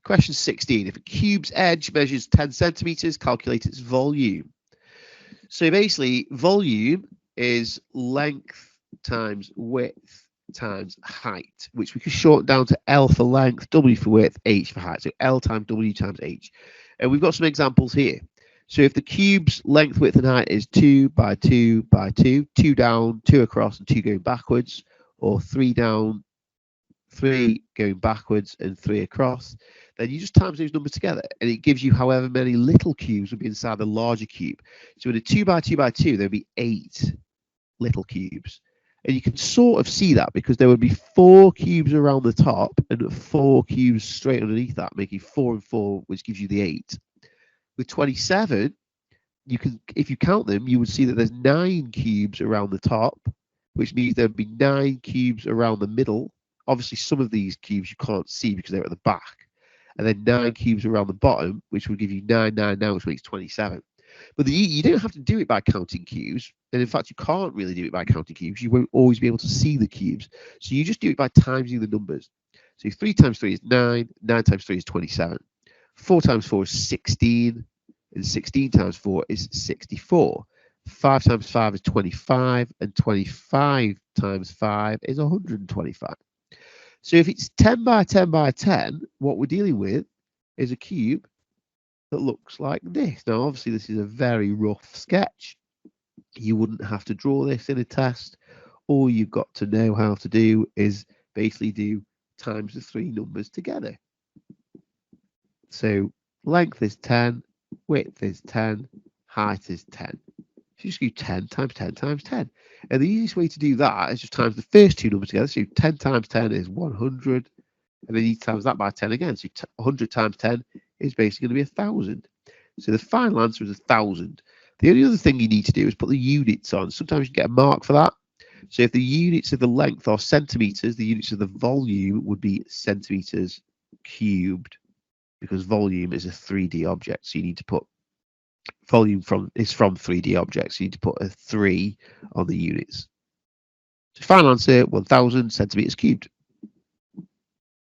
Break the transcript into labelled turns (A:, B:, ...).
A: Question 16. If a cube's edge measures 10 centimeters, calculate its volume. So basically, volume is length times width times height, which we could shorten down to L for length, W for width, H for height. So L times W times H. And we've got some examples here. So if the cube's length, width, and height is 2 by 2 by 2, 2 down, 2 across, and 2 going backwards, or 3 down, 3 going backwards, and 3 across, then you just times those numbers together, and it gives you however many little cubes would be inside the larger cube. So in a 2 by 2 by 2, there would be 8 little cubes. And you can sort of see that because there would be 4 cubes around the top and 4 cubes straight underneath that, making 4 and 4, which gives you the 8. With 27, you can, if you count them, you would see that there's 9 cubes around the top, which means there would be 9 cubes around the middle. Obviously, some of these cubes you can't see because they're at the back. And then 9 cubes around the bottom, which would give you 9, 9, 9, which makes 27. But you don't have to do it by counting cubes. And in fact, you can't really do it by counting cubes. You won't always be able to see the cubes. So you just do it by timesing the numbers. So 3 times 3 is 9. 9 times 3 is 27. 4 times 4 is 16. And 16 times 4 is 64. 5 times 5 is 25. And 25 times 5 is 125. So if it's 10 by 10 by 10, what we're dealing with is a cube that looks like this. Now, obviously, this is a very rough sketch. You wouldn't have to draw this in a test. All you've got to know how to do is basically do times the 3 numbers together. So length is 10, width is 10, height is 10. So you just do 10 times 10 times 10. And the easiest way to do that is just times the first 2 numbers together. So 10 times 10 is 100. And then you times that by 10 again. So 100 times 10 is basically going to be 1,000. So the final answer is 1,000. The only other thing you need to do is put the units on. Sometimes you get a mark for that. So if the units of the length are centimeters, the units of the volume would be centimeters cubed, because volume is a 3D object. So you need to put volume from 3D objects. So you need to put a 3 on the units. So final answer, 1,000 centimeters cubed.